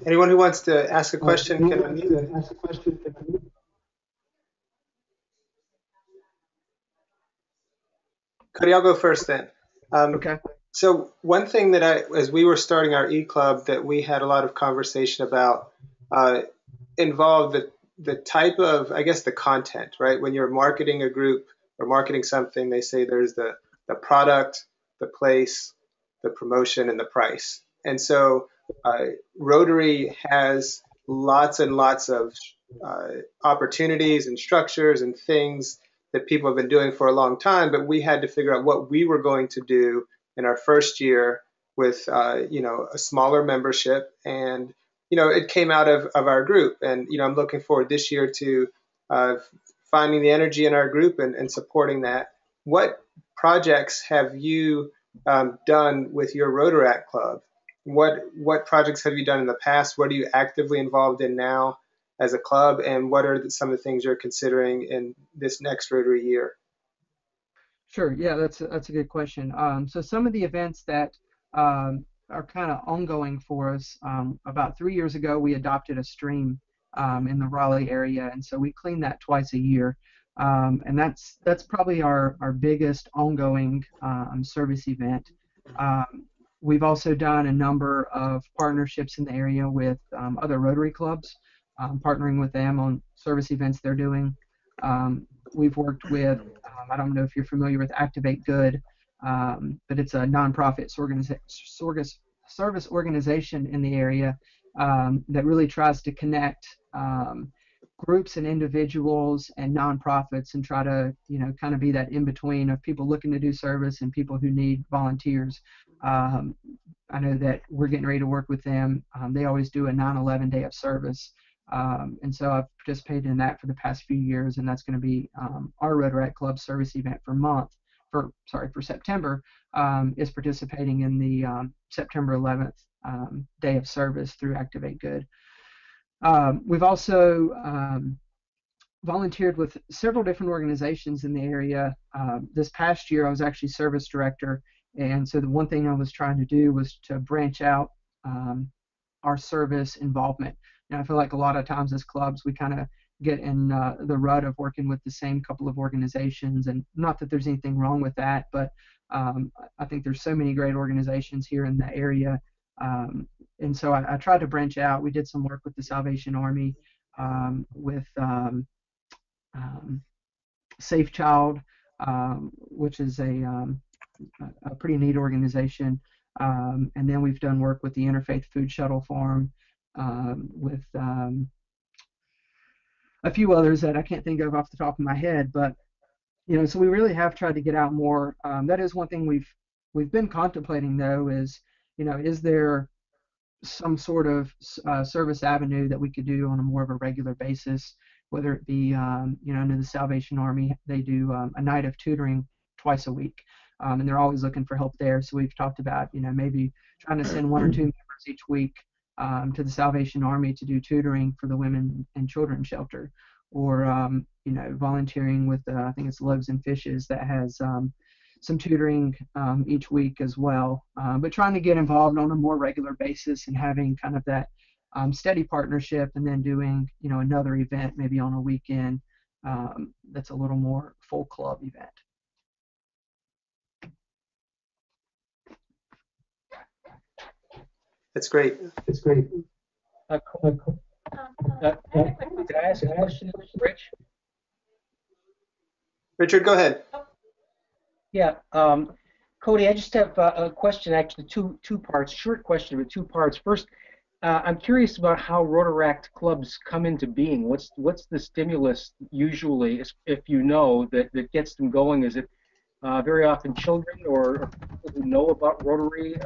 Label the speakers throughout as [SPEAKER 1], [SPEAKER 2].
[SPEAKER 1] Anyone who wants to ask a question can unmute. Cody, I'll go first then. Um,
[SPEAKER 2] Okay.
[SPEAKER 1] so one thing that as we were starting our e-club, that we had a lot of conversation about uh, involved the type of, I guess, the content, right? When you're marketing a group or marketing something, they say there's the product, the place, the promotion, and the price. And so uh, Rotary has lots and lots of uh, opportunities and structures and things that people have been doing for a long time, but we had to figure out what we were going to do in our first year with a smaller membership. And it came out of our group. And I'm looking forward this year to uh, finding the energy in our group and supporting that. What projects have you done with your Rotaract Club? What projects have you done in the past? What are you actively involved in now as a club, and what are some of the things you're considering in this next Rotary year?
[SPEAKER 2] Sure. Yeah, that's a good question. So some of the events that are kind of ongoing for us. About 3 years ago, we adopted a stream in the Raleigh area, and so we clean that twice a year. And that's probably our biggest ongoing service event. We've also done a number of partnerships in the area with other Rotary clubs, partnering with them on service events they're doing. We've worked with, I don't know if you're familiar with Activate Good, but it's a nonprofit service organization in the area that really tries to connect groups and individuals and nonprofits and try to, kind of be that in between of people looking to do service and people who need volunteers. Um, I know that we're getting ready to work with them. They always do a 9/11 day of service. And so I've participated in that for the past few years, and that's going to be our Rotaract Club service event for September, is participating in the September 11th day of service through Activate Good. We've also volunteered with several different organizations in the area. This past year, I was actually service director, and so the one thing I was trying to do was to branch out um, our service involvement. And I feel like a lot of times as clubs, we kind of get in the rut of working with the same couple of organizations, and not that there's anything wrong with that, but I think there's so many great organizations here in the area. And so I tried to branch out. We did some work with the Salvation Army, with um, Safe Child, which is a pretty neat organization. And then we've done work with the Interfaith Food Shuttle Farm, with a few others that I can't think of off the top of my head. But so we really have tried to get out more. That is one thing we've been contemplating, though, is there some sort of service avenue that we could do on a more of a regular basis, whether it be, under the Salvation Army, they do a night of tutoring twice a week, and they're always looking for help there. So we've talked about, maybe trying to send one or two members each week to the Salvation Army to do tutoring for the women and children shelter, or volunteering with I think it's Loaves and Fishes that has some tutoring each week as well. But trying to get involved on a more regular basis and having kind of that steady partnership, and then doing another event maybe on a weekend that's a little more full club event.
[SPEAKER 1] That's great.
[SPEAKER 3] Uh, Can I ask a question, Rich?
[SPEAKER 1] Richard, go ahead.
[SPEAKER 3] Yeah, Cody, I just have a question, actually, two parts, short question with two parts. First, I'm curious about how Rotaract clubs come into being. What's the stimulus usually, if you know, that gets them going? Is it very often children or people who know about Rotary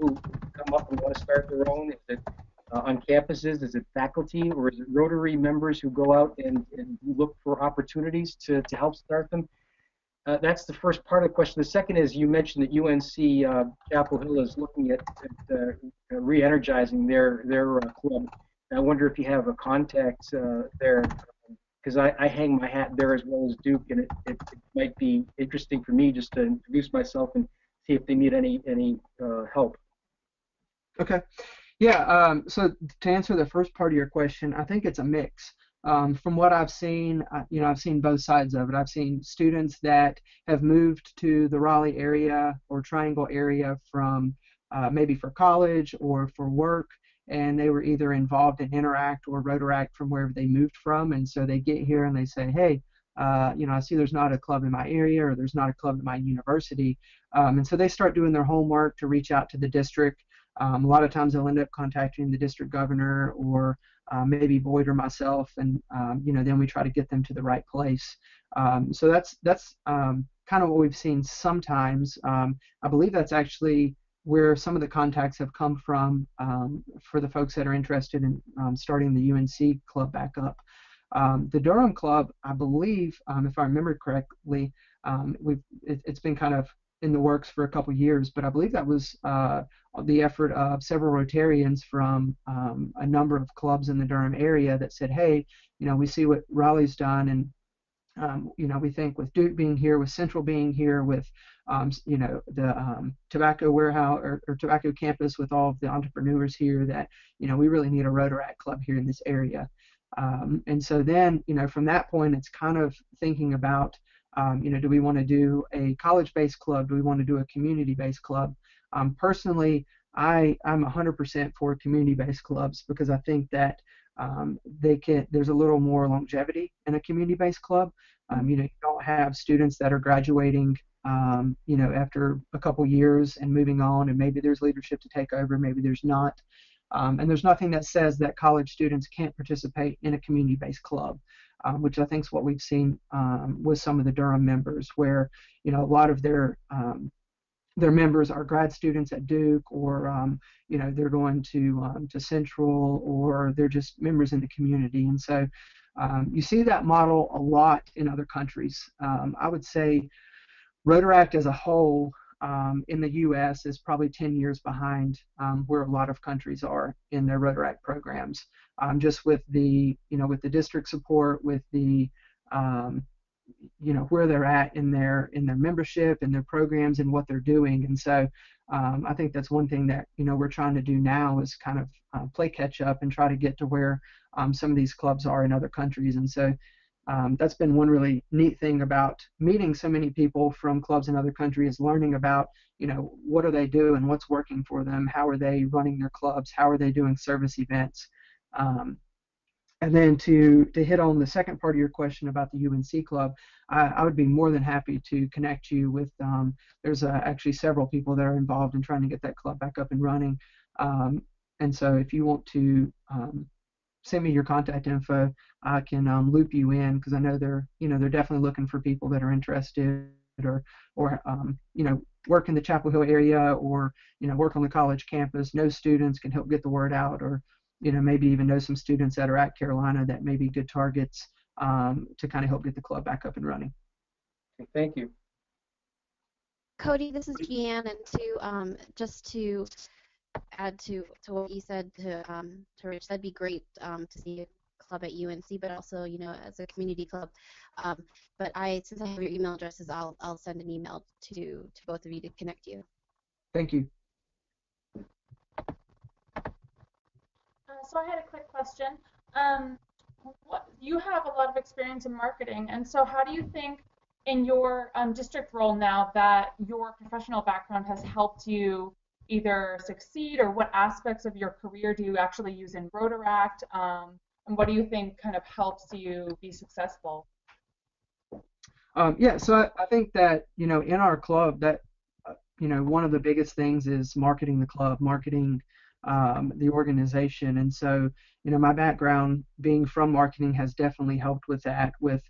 [SPEAKER 3] who come up and want to start their own? Is it on campuses? Is it faculty, or is it Rotary members who go out and look for opportunities to help start them? That's the first part of the question. The second is, you mentioned that UNC Chapel Hill is looking at re-energizing their club. I wonder if you have a contact there, because I hang my hat there as well as Duke, and it might be interesting for me just to introduce myself and see if they need any help.
[SPEAKER 2] Okay. Yeah, so to answer the first part of your question, I think it's a mix. From what I've seen, I've seen both sides of it. I've seen students that have moved to the Raleigh area or Triangle area from maybe for college or for work, and they were either involved in Interact or Rotaract from wherever they moved from, and so they get here and they say, hey, I see there's not a club in my area or there's not a club at my university, and so they start doing their homework to reach out to the district. A lot of times they'll end up contacting the district governor or maybe Boyd or myself, and then we try to get them to the right place. So that's kind of what we've seen sometimes. I believe that's actually where some of the contacts have come from for the folks that are interested in starting the UNC club back up. The Durham club, I believe, if I remember correctly, it's been kind of in the works for a couple years, but I believe that was the effort of several Rotarians from a number of clubs in the Durham area that said, hey, we see what Raleigh's done, and we think with Duke being here, with Central being here, with the tobacco warehouse or tobacco campus with all of the entrepreneurs here, that we really need a Rotaract club here in this area. And so then from that point, it's kind of thinking about do we want to do a college-based club? Do we want to do a community-based club? Personally, I'm 100% for community-based clubs because I think that there's a little more longevity in a community-based club. You don't have students that are graduating after a couple years and moving on, and maybe there's leadership to take over, maybe there's not. And there's nothing that says that college students can't participate in a community-based club, which I think is what we've seen with some of the Durham members, where a lot of their members are grad students at Duke, or they're going to Central, or they're just members in the community. And so you see that model a lot in other countries. I would say Rotaract as a whole in the U.S. is probably 10 years behind where a lot of countries are in their Rotaract programs, just with the district support, with the where they're at in their membership and their programs and what they're doing. And so I think that's one thing that we're trying to do now is kind of play catch up and try to get to where some of these clubs are in other countries. And so that's been one really neat thing about meeting so many people from clubs in other countries, learning about what do they do and what's working for them, how are they running their clubs, how are they doing service events. And then to hit on the second part of your question about the UNC club, I would be more than happy to connect you with, there's actually several people that are involved in trying to get that club back up and running. And so if you want to send me your contact info, I can loop you in, because I know they're definitely looking for people that are interested or work in the Chapel Hill area, or work on the college campus, know students, can help get the word out, or maybe even know some students that are at Carolina that may be good targets to kind of help get the club back up and running.
[SPEAKER 3] Thank you.
[SPEAKER 4] Cody, this is Jeanne, and just to add to what you said to Rich, that'd be great to see a club at UNC, but also as a community club. But since I have your email addresses, I'll send an email to both of you to connect you.
[SPEAKER 2] Thank you.
[SPEAKER 5] So I had a quick question. You have a lot of experience in marketing, and so how do you think in your district role now that your professional background has helped you either succeed, or what aspects of your career do you actually use in Rotaract, and what do you think kind of helps you be successful?
[SPEAKER 2] Yeah, so I think that in our club that one of the biggest things is marketing the club, marketing the organization. And so my background being from marketing has definitely helped with that, with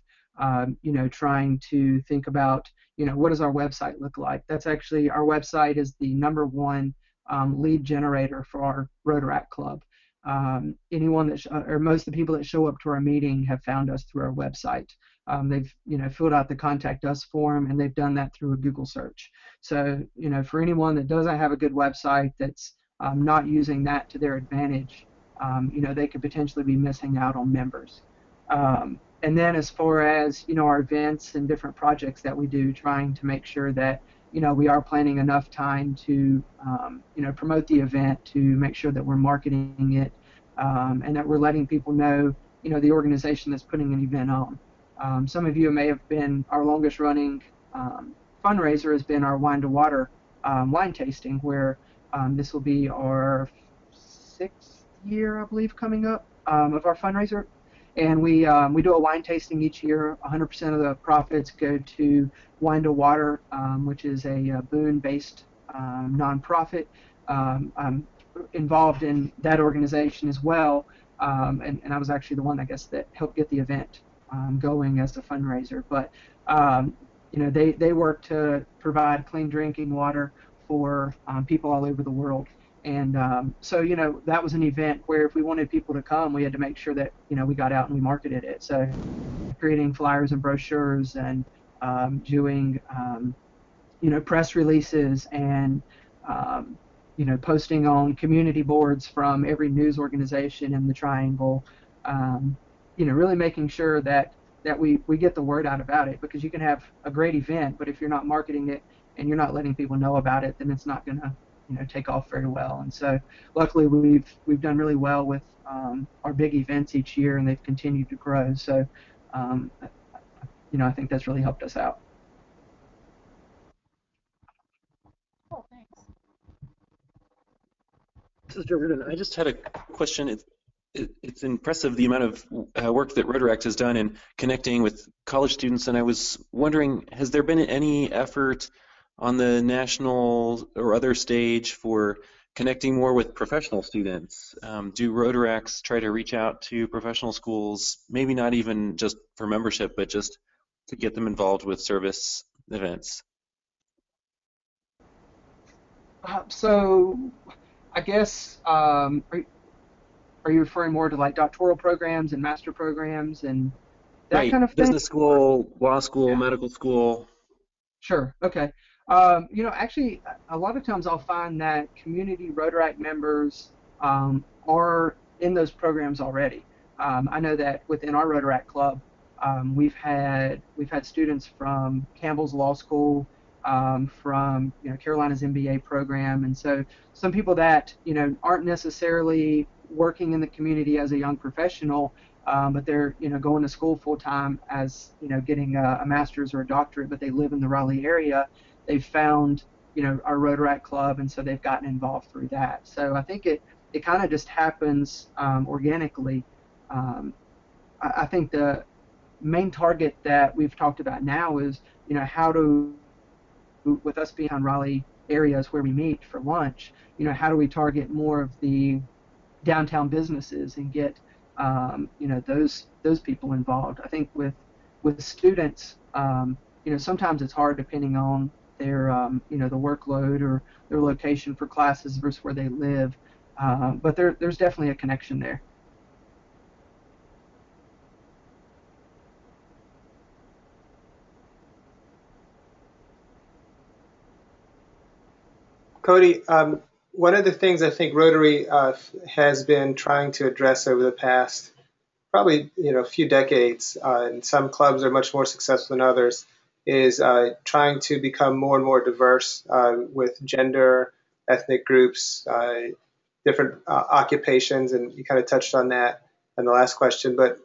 [SPEAKER 2] trying to think about what does our website look like. That's actually, our website is the #1 lead generator for our Rotaract club. Anyone that or most of the people that show up to our meeting have found us through our website. They've filled out the contact us form, and they've done that through a Google search. So for anyone that doesn't have a good website, that's not using that to their advantage, they could potentially be missing out on members. And then as far as our events and different projects that we do, trying to make sure that we are planning enough time to, promote the event, to make sure that we're marketing it, and that we're letting people know, the organization that's putting an event on. Some of you may have been, our longest running fundraiser has been our Wine to Water wine tasting, where this will be our 6th year, I believe, coming up of our fundraiser. And we do a wine tasting each year. 100% of the profits go to Wine to Water, which is a Boone-based nonprofit. I'm involved in that organization as well, and I was actually the one, I guess, that helped get the event going as a fundraiser. But they work to provide clean drinking water for people all over the world. And so, that was an event where if we wanted people to come, we had to make sure that, we got out and we marketed it. So creating flyers and brochures and doing, press releases and, posting on community boards from every news organization in the Triangle, really making sure that we get the word out about it, because you can have a great event, but if you're not marketing it and you're not letting people know about it, then it's not going to take off very well. And so luckily we've done really well with our big events each year, and they've continued to grow. So I think that's really helped us out.
[SPEAKER 5] Cool, thanks.
[SPEAKER 6] This is Jordan. I just had a question. It's impressive the amount of work that Rotaract has done in connecting with college students, and I was wondering, has there been any effort on the national or other stage for connecting more with professional students? Do Rotaracts try to reach out to professional schools, maybe not even just for membership, but just to get them involved with service events?
[SPEAKER 2] So I guess, are you referring more to like doctoral programs and master programs and that
[SPEAKER 6] Right,
[SPEAKER 2] kind of thing?
[SPEAKER 6] business school, law school, medical school.
[SPEAKER 2] Sure. Okay. Actually, a lot of times I'll find that community Rotaract members are in those programs already. I know that within our Rotaract club, we've had students from Campbell's Law School, from Carolina's MBA program, and so some people that aren't necessarily working in the community as a young professional, but they're going to school full time as getting a master's or a doctorate, but they live in the Raleigh area. They've found our Rotaract club, and so they've gotten involved through that. So I think it kind of just happens organically. I think the main target that we've talked about now is how to, with us being on Raleigh areas where we meet for lunch, how do we target more of the downtown businesses and get those people involved. I think with students, sometimes it's hard depending on their the workload or their location for classes versus where they live, but there's definitely a connection there.
[SPEAKER 1] Cody, one of the things I think Rotary has been trying to address over the past probably a few decades, and some clubs are much more successful than others, is trying to become more and more diverse with gender, ethnic groups, different occupations, and you kind of touched on that in the last question. But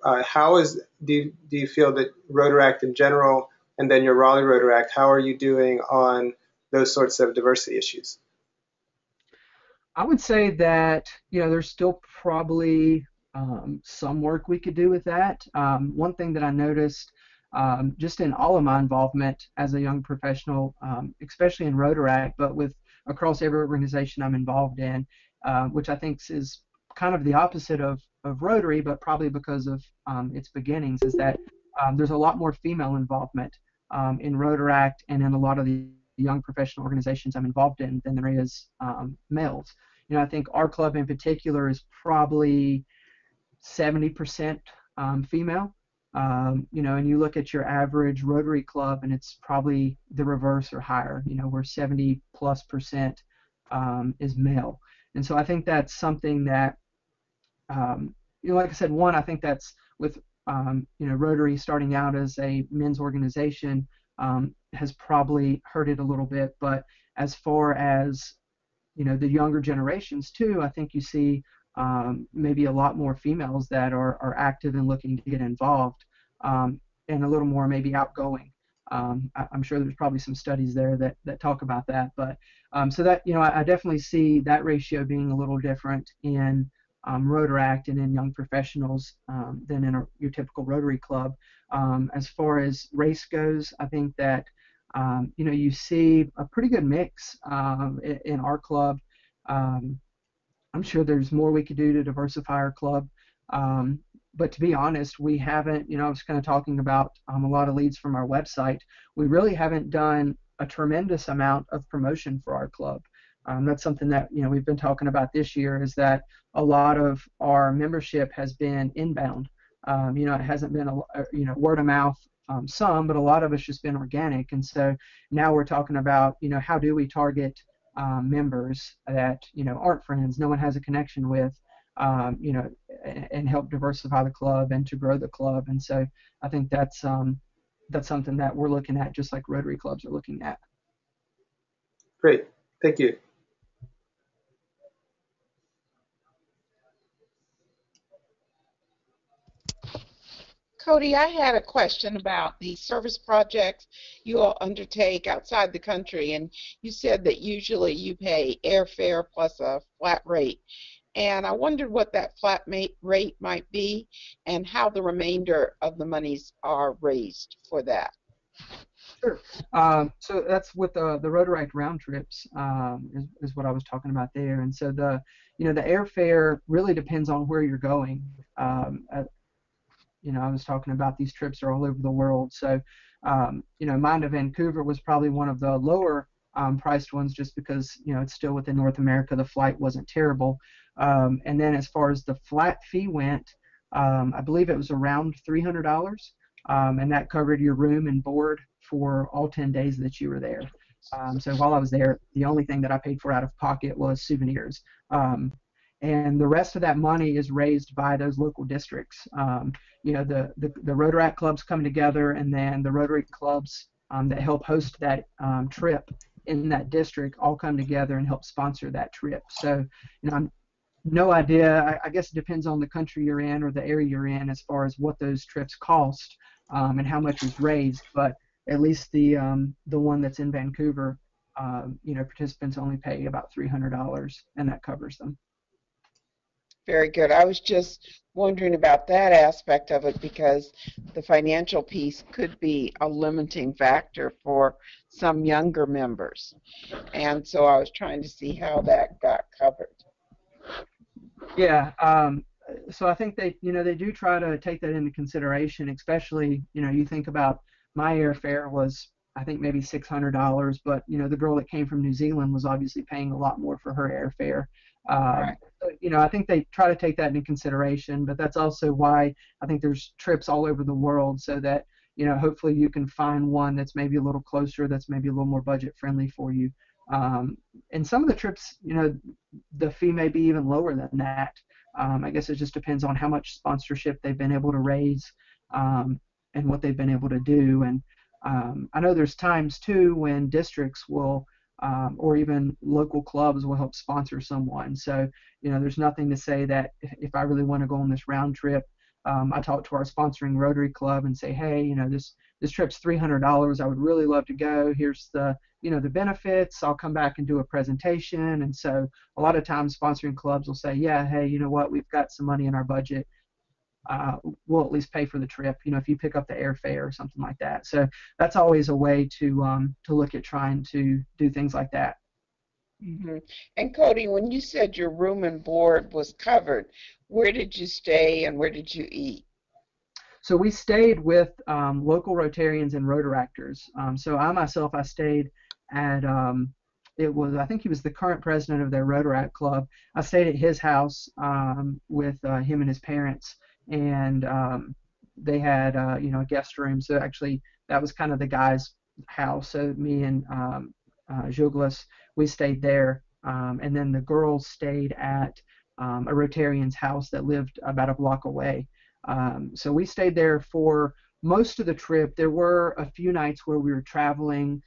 [SPEAKER 1] do you feel that Rotaract in general, and then your Raleigh Rotaract, how are you doing on those sorts of diversity issues?
[SPEAKER 2] I would say that there's still probably some work we could do with that. One thing that I noticed just in all of my involvement as a young professional, especially in Rotaract, but with across every organization I'm involved in, which I think is kind of the opposite of Rotary, but probably because of its beginnings, is that there's a lot more female involvement in Rotaract and in a lot of the young professional organizations I'm involved in than there is males. I think our club in particular is probably 70% female. And you look at your average Rotary club, and it's probably the reverse or higher. Where 70+% is male. And so I think that's something that, like I said, one, I think that's with Rotary starting out as a men's organization. has probably hurt it a little bit. But as far as the younger generations too, I think you see maybe a lot more females that are active and looking to get involved, and a little more maybe outgoing. I'm sure there's probably some studies there that talk about that, but so that I definitely see that ratio being a little different in Rotaract and in young professionals than in your typical Rotary club. As far as race goes, I think that you see a pretty good mix in our club. I'm sure there's more we could do to diversify our club. But to be honest, we haven't, I was kind of talking about a lot of leads from our website. We really haven't done a tremendous amount of promotion for our club. That's something that, we've been talking about this year, is that a lot of our membership has been inbound. It hasn't been word of mouth, some, but a lot of it's just been organic. And so now we're talking about, how do we target members that aren't friends, no one has a connection with, and help diversify the club and to grow the club. And so I think that's something that we're looking at, just like Rotary clubs are looking at.
[SPEAKER 1] Great, thank you.
[SPEAKER 7] Cody, I had a question about the service projects you all undertake outside the country, and you said that usually you pay airfare plus a flat rate. And I wondered what that flat rate might be and how the remainder of the monies are raised for that.
[SPEAKER 2] Sure. So that's with the Rotaract round trips, is what I was talking about there. And so the airfare really depends on where you're going. I was talking about these trips are all over the world. So, mine to Vancouver was probably one of the lower priced ones, just because, it's still within North America. The flight wasn't terrible. And then as far as the flat fee went, I believe it was around $300. And that covered your room and board for all 10 days that you were there. So while I was there, the only thing that I paid for out of pocket was souvenirs. And the rest of that money is raised by those local districts. The Rotaract clubs come together, and then the Rotary clubs that help host that trip in that district all come together and help sponsor that trip. So, I'm no idea. I guess it depends on the country you're in or the area you're in as far as what those trips cost and how much is raised. But at least the one that's in Vancouver, participants only pay about $300, and that covers them.
[SPEAKER 7] Very good. I was just wondering about that aspect of it, because the financial piece could be a limiting factor for some younger members. And so I was trying to see how that got covered.
[SPEAKER 2] Yeah. So I think they do try to take that into consideration, especially, you think about my airfare was, I think, maybe $600, but, the girl that came from New Zealand was obviously paying a lot more for her airfare.
[SPEAKER 7] Right.
[SPEAKER 2] I think they try to take that into consideration, but that's also why I think there's trips all over the world, so that, hopefully you can find one that's maybe a little closer, that's maybe a little more budget friendly for you. And some of the trips, the fee may be even lower than that. I guess it just depends on how much sponsorship they've been able to raise and what they've been able to do. And I know there's times too when districts will or even local clubs will help sponsor someone. So, there's nothing to say that if I really want to go on this round trip, I talk to our sponsoring Rotary Club and say, hey, this trip's $300. I would really love to go. Here's the benefits. I'll come back and do a presentation. And so a lot of times sponsoring clubs will say, yeah, hey, you know what, we've got some money in our budget. We'll at least pay for the trip, if you pick up the airfare or something like that. So that's always a way to look at trying to do things like that.
[SPEAKER 7] Mm-hmm. And Cody, when you said your room and board was covered, where did you stay and where did you eat?
[SPEAKER 2] So we stayed with local Rotarians and Rotaractors. So I stayed at, I think he was the current president of their Rotaract club. I stayed at his house with him and his parents, and they had, a guest room. So actually that was kind of the guy's house. So me and Juglas, we stayed there. And then the girls stayed at a Rotarian's house that lived about a block away. So we stayed there for most of the trip, there were a few nights where we were traveling.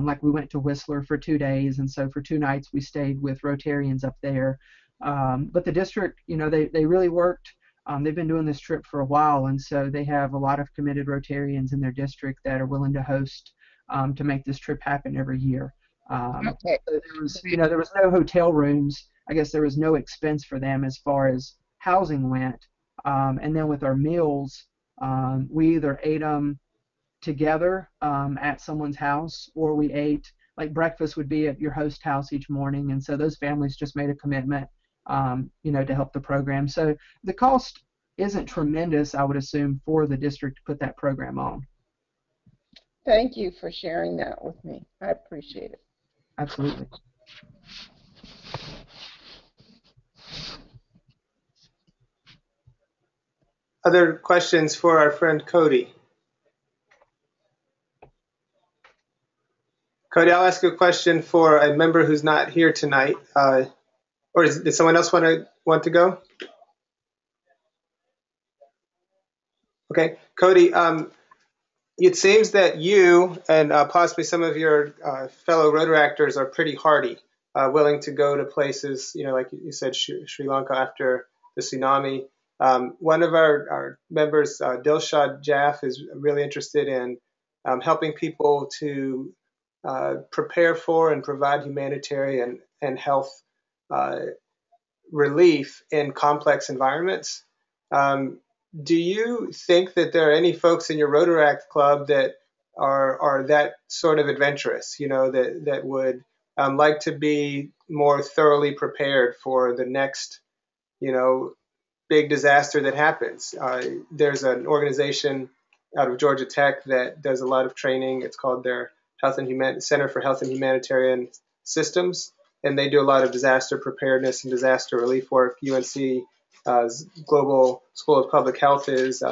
[SPEAKER 2] Like we went to Whistler for 2 days, and so for 2 nights we stayed with Rotarians up there. But the district, they really worked. They've been doing this trip for a while, and so they have a lot of committed Rotarians in their district that are willing to host to make this trip happen every year.
[SPEAKER 7] Okay.
[SPEAKER 2] So there was no hotel rooms. I guess there was no expense for them as far as housing went. And then with our meals, we either ate them together at someone's house, or we ate, like, breakfast would be at your host house each morning, and so those families just made a commitment, to help the program. So the cost isn't tremendous, I would assume, for the district to put that program on.
[SPEAKER 7] Thank you for sharing that with me. I appreciate it.
[SPEAKER 2] Absolutely.
[SPEAKER 1] Other questions for our friend Cody? Cody, I'll ask you a question for a member who's not here tonight. Or did someone else want to go? Okay, Cody, it seems that you and possibly some of your fellow Rotaractors are pretty hardy, willing to go to places, like you said, Sri Lanka after the tsunami. One of our members, Dilshad Jaff, is really interested in helping people to prepare for and provide humanitarian and health relief in complex environments. Do you think that there are any folks in your Rotaract club that are that sort of adventurous, that would like to be more thoroughly prepared for the next, big disaster that happens? There's an organization out of Georgia Tech that does a lot of training. It's called their Center for Health and Humanitarian Systems, and they do a lot of disaster preparedness and disaster relief work. UNC Global School of Public Health is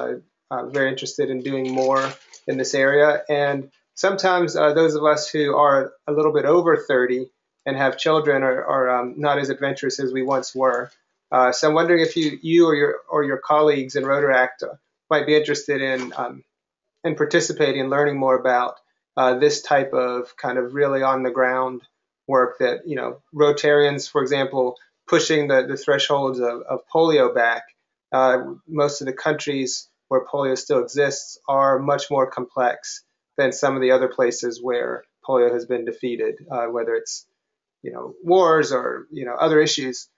[SPEAKER 1] very interested in doing more in this area. And sometimes those of us who are a little bit over 30 and have children are not as adventurous as we once were. So I'm wondering if you or your colleagues in Rotaract might be interested in participating and learning more about this type of kind of really on the ground work that, Rotarians, for example, pushing the thresholds of polio back. Most of the countries where polio still exists are much more complex than some of the other places where polio has been defeated, whether it's, wars or, other issues.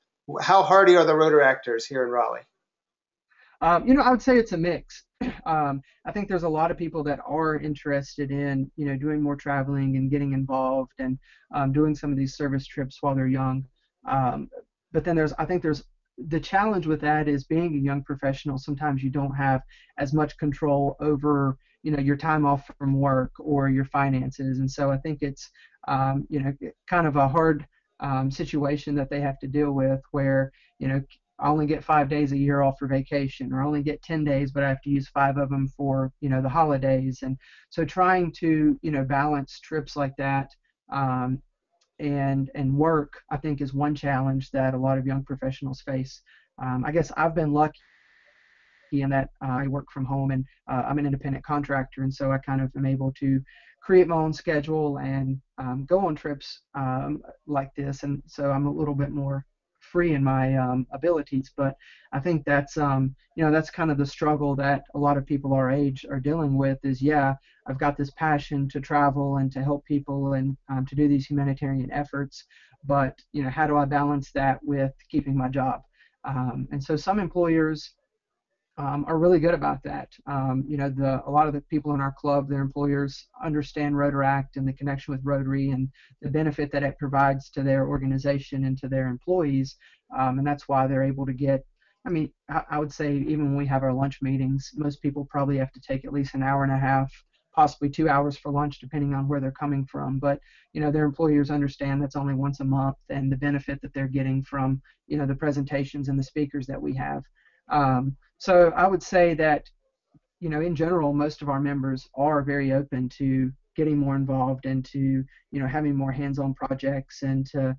[SPEAKER 1] How hardy are the Rotaractors here in Raleigh?
[SPEAKER 2] I would say it's a mix. I think there's a lot of people that are interested in, doing more traveling and getting involved and doing some of these service trips while they're young. But then I think there's the challenge with that is being a young professional. Sometimes you don't have as much control over, your time off from work or your finances, and so I think it's, kind of a hard situation that they have to deal with, where, I only get 5 days a year off for vacation, or I only get 10 days, but I have to use 5 of them for, the holidays. And so trying to, balance trips like that and work, I think, is one challenge that a lot of young professionals face. I guess I've been lucky in that I work from home, and I'm an independent contractor, and so I kind of am able to create my own schedule and go on trips like this, and so I'm a little bit more free in my abilities. But I think that's that's kind of the struggle that a lot of people our age are dealing with. Is, yeah, I've got this passion to travel and to help people and to do these humanitarian efforts, but how do I balance that with keeping my job? And so some employers are really good about that. A lot of the people in our club, their employers understand Rotaract and the connection with Rotary and the benefit that it provides to their organization and to their employees, and that's why they're able to get. I would say even when we have our lunch meetings, most people probably have to take at least an hour and a half, possibly 2 hours for lunch, depending on where they're coming from. But their employers understand that's only once a month, and the benefit that they're getting from the presentations and the speakers that we have. So I would say that, in general, most of our members are very open to getting more involved and to, having more hands-on projects and to,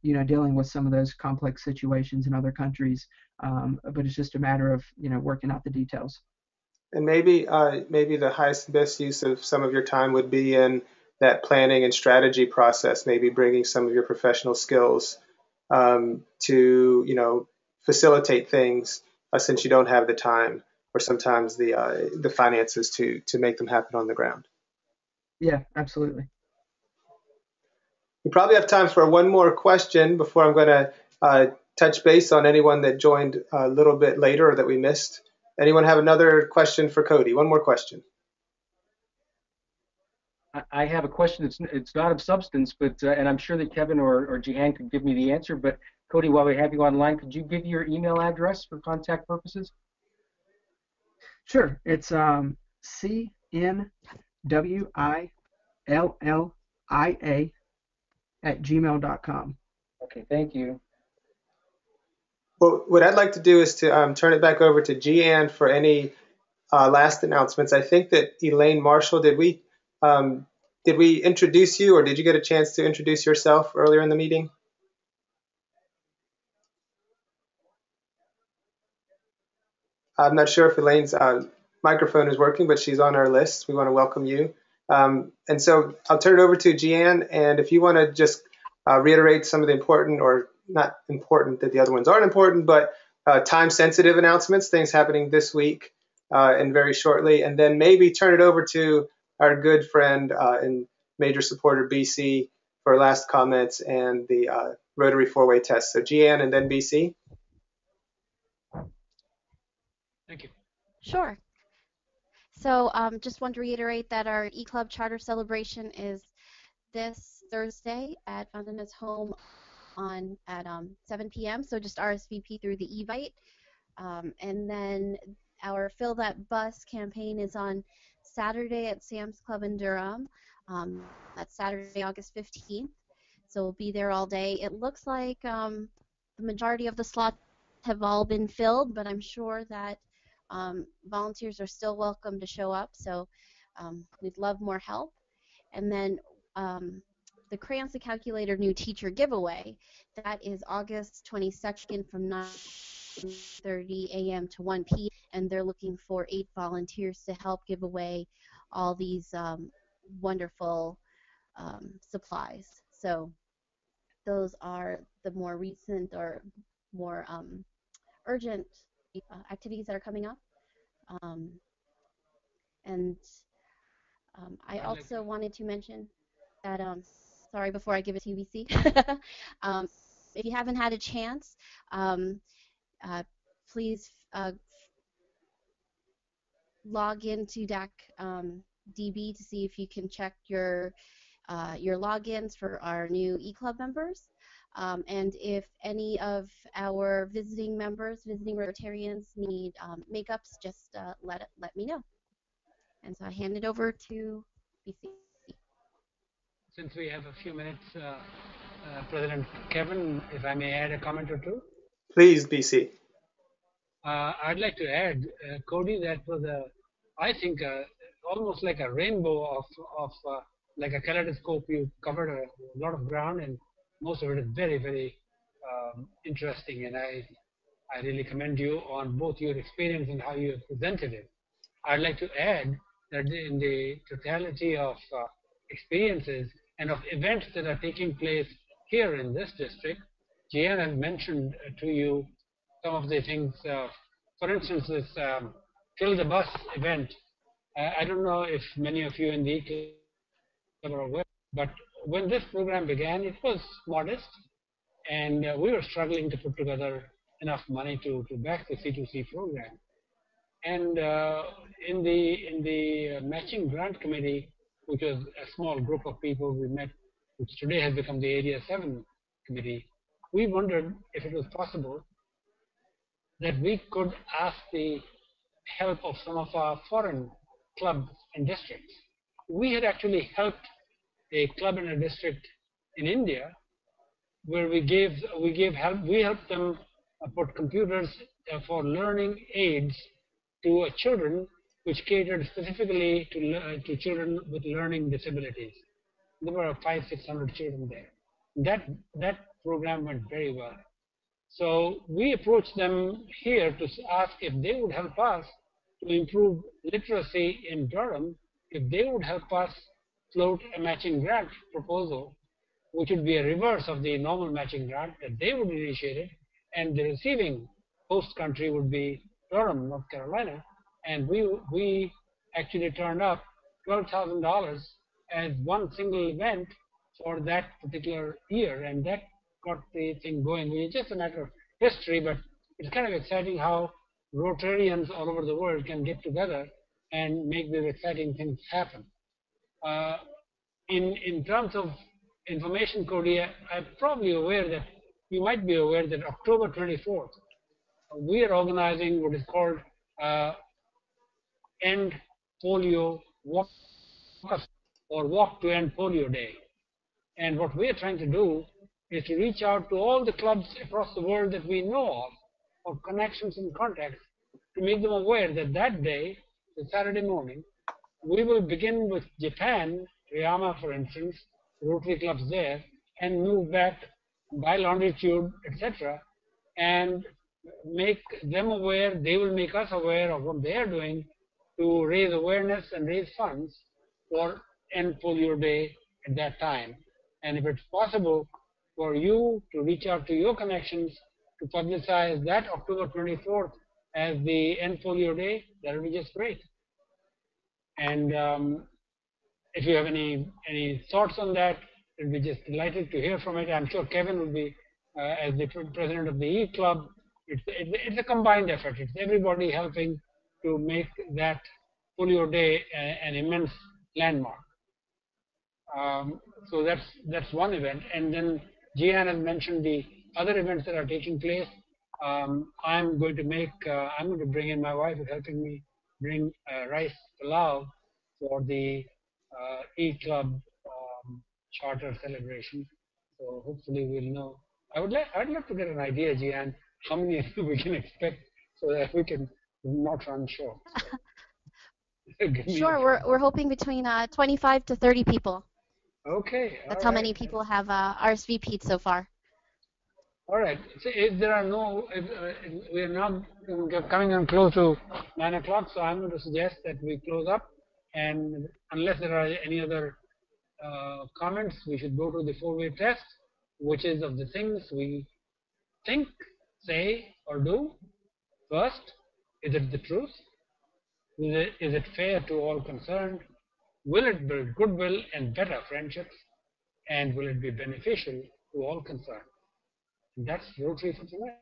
[SPEAKER 2] dealing with some of those complex situations in other countries. But it's just a matter of, working out the details.
[SPEAKER 1] And maybe the highest and best use of some of your time would be in that planning and strategy process, maybe bringing some of your professional skills to facilitate things since you don't have the time or sometimes the finances to make them happen on the ground.
[SPEAKER 2] Yeah, absolutely.
[SPEAKER 1] We probably have time for one more question before I'm going to touch base on anyone that joined a little bit later or that we missed. Anyone have another question for Cody? One more question.
[SPEAKER 3] I have a question. It's not of substance, but and I'm sure that Kevin or Jihan could give me the answer. But Cody, while we have you online, could you give your email address for contact purposes?
[SPEAKER 2] Sure. It's CNWILLIA@gmail.com.
[SPEAKER 3] Okay, thank you.
[SPEAKER 1] Well, what I'd like to do is to turn it back over to Gian for any last announcements. I think that Elaine Marshall, did we introduce you, or did you get a chance to introduce yourself earlier in the meeting? I'm not sure if Elaine's microphone is working, but she's on our list. We want to welcome you. And so I'll turn it over to Gian, and if you want to just reiterate some of the important, or not important that the other ones aren't important, but time-sensitive announcements, things happening this week and very shortly, and then maybe turn it over to our good friend and major supporter, BC, for last comments and the Rotary four-way test. So Gian and then BC.
[SPEAKER 3] Thank you.
[SPEAKER 4] Sure. So just want to reiterate that our eClub Charter celebration is this Thursday at Fountain's Home at 7 p.m. So just RSVP through the Evite. And then our Fill That Bus campaign is on Saturday at Sam's Club in Durham. That's Saturday, August 15th. So we'll be there all day. It looks like the majority of the slots have all been filled, but I'm sure that volunteers are still welcome to show up. So we'd love more help. And then the Crayons to Calculator new teacher giveaway, that is August 22nd from 9:30 a.m. to 1 p.m. And they're looking for 8 volunteers to help give away all these wonderful supplies. So those are the more recent or more urgent activities that are coming up. And I also wanted to mention that, sorry, before I give it to you, BC, if you haven't had a chance, please log into DAC DB to see if you can check your logins for our new eClub members. And if any of our visiting members, visiting Rotarians need makeups, just let me know. And so I hand it over to BC.
[SPEAKER 8] Since we have a few minutes, President Kevin, if I may add a comment or two.
[SPEAKER 1] Please, BC.
[SPEAKER 8] I'd like to add, Cody, that was I think, almost like a rainbow of like a kaleidoscope. You covered a lot of ground, and most of it is very, very interesting. And I really commend you on both your experience and how you have presented it. I'd like to add that in the totality of experiences and of events that are taking place here in this district, Gian has mentioned to you some of the things. For instance, this Fill the Bus event. I don't know if many of you in the club are aware, but when this program began, it was modest, and we were struggling to put together enough money to back the C2C program. And in the matching grant committee, which was a small group of people we met, which today has become the Area 7 committee, we wondered if it was possible that we could ask the help of some of our foreign clubs and districts. We had actually helped a club in a district in India where we helped them put computers for learning aids to children, which catered specifically to children with learning disabilities. There were 500-600 children there. That program went very well. So we approached them here to ask if they would help us to improve literacy in Durham if they would help us float a matching grant proposal, which would be a reverse of the normal matching grant that they would initiate it, and the receiving host country would be Durham, North Carolina, and we actually turned up $12,000 as one single event for that particular year, and that got the thing going. It's just a matter of history, but it's kind of exciting how Rotarians all over the world can get together and make these exciting things happen. Uh, in terms of information, Cody, I'm probably aware that you might be aware that October 24th, we are organizing what is called End Polio Walk or Walk to End Polio Day. And what we are trying to do is to reach out to all the clubs across the world that we know of connections and contacts, to make them aware that that day, the Saturday morning, we will begin with Japan, Ryama, for instance, Rotary clubs there, and move back by longitude, etc., and make them aware. They will make us aware of what they are doing to raise awareness and raise funds for End Polio Day at that time. And if it's possible for you to reach out to your connections to publicize that October 24th as the End Polio Day, that would be just great. And if you have any thoughts on that, we'll be just delighted to hear from it. I'm sure Kevin will be, as the president of the E Club. It's a combined effort. It's everybody helping to make that Polio Day an immense landmark. So that's one event. And then Gian has mentioned the other events that are taking place. I'm going to bring in, my wife is helping me bring rice pilau for the E-Club charter celebration. So hopefully we'll know. I'd love to get an idea, Gian, how many we can expect so that we can not run short. So
[SPEAKER 4] Sure, we're hoping between 25 to 30 people.
[SPEAKER 8] Okay.
[SPEAKER 4] That's how many people have RSVP'd so far.
[SPEAKER 8] All right. So if there are we are now coming on close to 9 o'clock, so I'm going to suggest that we close up. And unless there are any other comments, we should go to the four-way test, which is of the things we think, say, or do. First, is it the truth? Is it fair to all concerned? Will it build goodwill and better friendships? And will it be beneficial to all concerned? And that's Rotary for tonight.